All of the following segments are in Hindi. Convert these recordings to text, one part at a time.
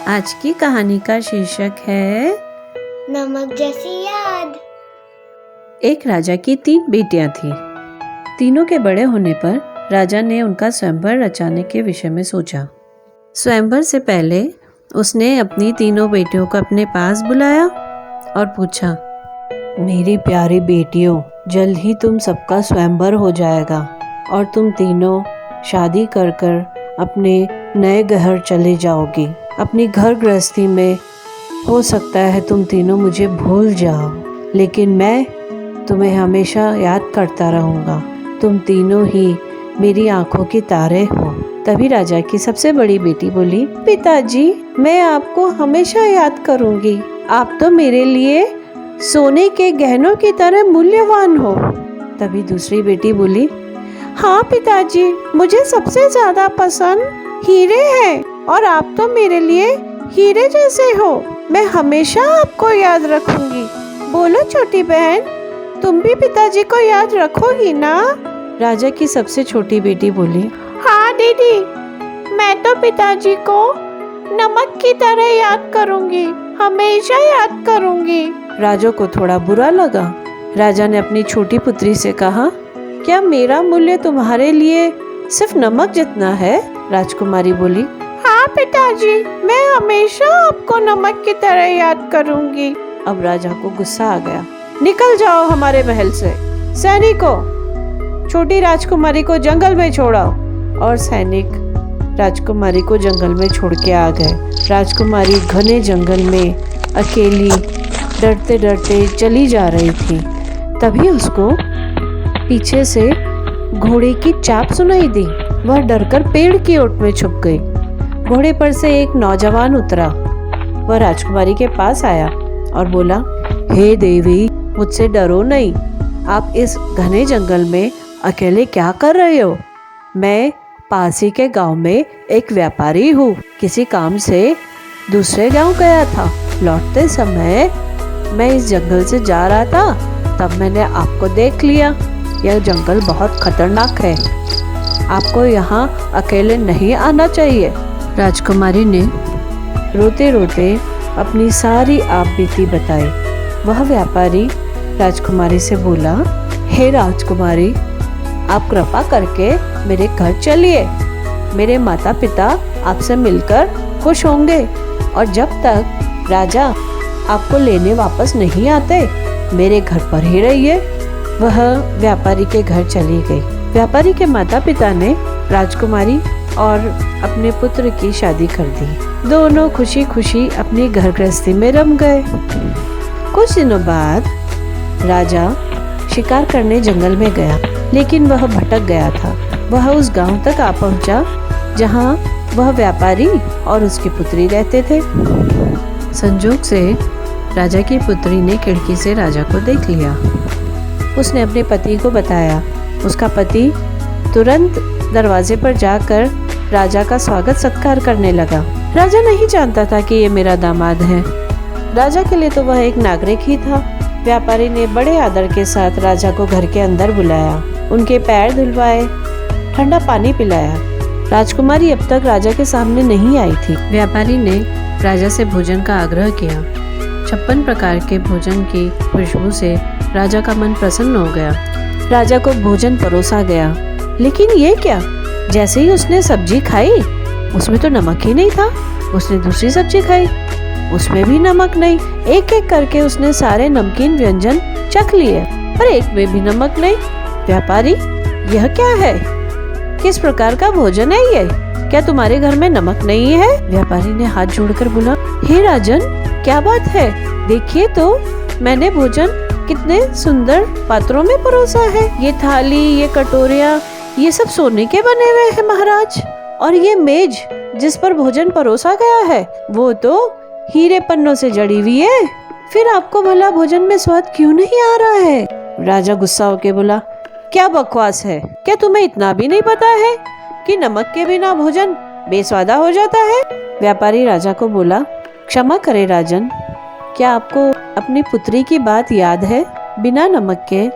आज की कहानी का शीर्षक है नमक जैसी याद। एक राजा की 3 बेटियां थीं। तीनों के बड़े होने पर राजा ने उनका स्वयंवर रचाने के विषय में सोचा। स्वयंवर से पहले उसने अपनी तीनों बेटियों को अपने पास बुलाया और पूछा, मेरी प्यारी बेटियों, जल्द ही तुम सबका स्वयंवर हो जाएगा और तुम तीनों शादी कर कर अपने नए घर चले जाओगी। अपनी घर गृहस्थी में हो सकता है तुम तीनों मुझे भूल जाओ, लेकिन मैं तुम्हें हमेशा याद करता रहूँगा। तुम तीनों ही मेरी आंखों के तारे हो। तभी राजा की सबसे बड़ी बेटी बोली, पिताजी, मैं आपको हमेशा याद करूँगी। आप तो मेरे लिए सोने के गहनों की तरह मूल्यवान हो। तभी दूसरी बेटी बोली, हाँ पिताजी, मुझे सबसे ज्यादा पसंद हीरे हैं और आप तो मेरे लिए हीरे जैसे हो। मैं हमेशा आपको याद रखूंगी। बोलो छोटी बहन, तुम भी पिताजी को याद रखोगी ना? राजा की सबसे छोटी बेटी बोली, हाँ दीदी, मैं तो पिताजी को नमक की तरह याद करूंगी, हमेशा याद करूंगी। राजा को थोड़ा बुरा लगा। राजा ने अपनी छोटी पुत्री से कहा, क्या मेरा मूल्य तुम्हारे लिए सिर्फ नमक जितना है? राजकुमारी बोली, हाँ पिताजी, मैं हमेशा आपको नमक की तरह याद करूंगी। अब राजा को गुस्सा आ गया। निकल जाओ हमारे महल से। सैनिकों, छोटी राजकुमारी को जंगल में छोड़ाओ। और सैनिक राजकुमारी को जंगल में छोड़ के आ गए। राजकुमारी घने जंगल में अकेली डरते डरते चली जा रही थी। तभी उसको पीछे से घोड़े की चाप सुनाई दी। वह डरकर पेड़ की ओट में छुप गई। घोड़े पर से एक नौजवान उतरा। वह राजकुमारी के पास आया और बोला, हे देवी, मुझसे डरो नहीं। आप इस घने जंगल में अकेले क्या कर रहे हो? मैं पास ही के गांव में एक व्यापारी हूँ। किसी काम से दूसरे गांव गया था। लौटते समय मैं इस जंगल से जा रहा था, तब मैंने आपको देख लिया। यह जंगल बहुत खतरनाक है। आपको यहाँ अकेले नहीं आना चाहिए। राजकुमारी ने रोते रोते अपनी सारी आपबीती बताई। वह व्यापारी राजकुमारी से बोला, हे राजकुमारी, आप कृपा करके मेरे घर चलिए। मेरे माता पिता आपसे मिलकर खुश होंगे और जब तक राजा आपको लेने वापस नहीं आते, मेरे घर पर ही रहिए। वह व्यापारी के घर चली गई। व्यापारी के माता पिता ने राजकुमारी और अपने पुत्र की शादी कर दी। दोनों खुशी खुशी अपनी घर गृहस्थी में रम गए। कुछ दिनों बाद राजा शिकार करने जंगल में गया, लेकिन वह भटक गया था। वह उस गांव तक आ पहुंचा जहां वह व्यापारी और उसकी पुत्री रहते थे। संजोग से राजा की पुत्री ने खिड़की से राजा को देख लिया। उसने अपने पति को बताया। उसका पति तुरंत दरवाजे पर जाकर राजा का स्वागत सत्कार करने लगा। राजा नहीं जानता था कि ये मेरा दामाद है। राजा के लिए तो वह एक नागरिक ही था। व्यापारी ने बड़े आदर के साथ राजा को घर के अंदर बुलाया, उनके पैर धुलवाए, ठंडा पानी पिलाया। राजकुमारी अब तक राजा के सामने नहीं आई थी। व्यापारी ने राजा से भोजन का आग्रह किया। 56 प्रकार के भोजन की खुशबू से राजा का मन प्रसन्न हो गया। राजा को भोजन परोसा गया, लेकिन ये क्या? जैसे ही उसने सब्जी खाई, उसमें तो नमक ही नहीं था। उसने दूसरी सब्जी खाई, उसमें भी नमक नहीं। एक एक करके उसने सारे नमकीन व्यंजन चख लिए, पर एक में भी नमक नहीं। व्यापारी, यह क्या है? किस प्रकार का भोजन है ये? क्या तुम्हारे घर में नमक नहीं है? व्यापारी ने हाथ जोड़कर बोला, हे राजन, क्या बात है? देखिए तो, मैंने भोजन कितने सुंदर पात्रों में परोसा है। ये थाली, ये कटोरियाँ, ये सब सोने के बने हुए हैं महाराज। और ये मेज जिस पर भोजन परोसा गया है, वो तो हीरे पन्नों से जड़ी हुई है। फिर आपको भला भोजन में स्वाद क्यों नहीं आ रहा है? राजा गुस्सा होके बोला, क्या बकवास है? क्या तुम्हें इतना भी नहीं पता है कि नमक के बिना भोजन बेस्वादा हो जाता है? व्यापारी राजा को बोला, क्षमा करे राजन, क्या आपको अपनी पुत्री की बात याद है? बिना नमक के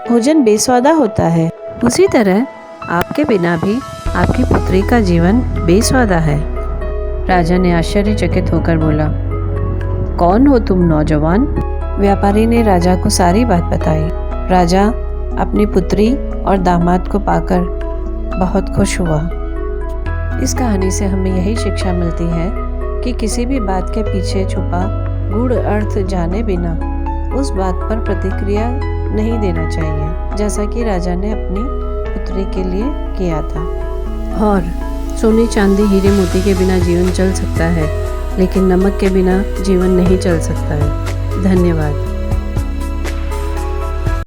भोजन बेस्वादा होता है। उसी तरह आपके बिना भी आपकी पुत्री का जीवन बेस्वादा है। राजा ने आश्चर्यचकित होकर बोला, कौन हो तुम नौजवान? व्यापारी ने राजा को सारी बात बताई। राजा अपनी पुत्री और दामाद को पाकर बहुत खुश हुआ। इस कहानी से हमें यही शिक्षा मिलती है कि किसी भी बात के पीछे छुपा गूढ़ अर्थ जाने बिना उस बात पर प्रतिक्रिया नहीं देना चाहिए, जैसा कि राजा ने अपनी पुत्री के लिए किया था। और सोने चांदी हीरे मोती के बिना जीवन चल सकता है, लेकिन नमक के बिना जीवन नहीं चल सकता है। धन्यवाद।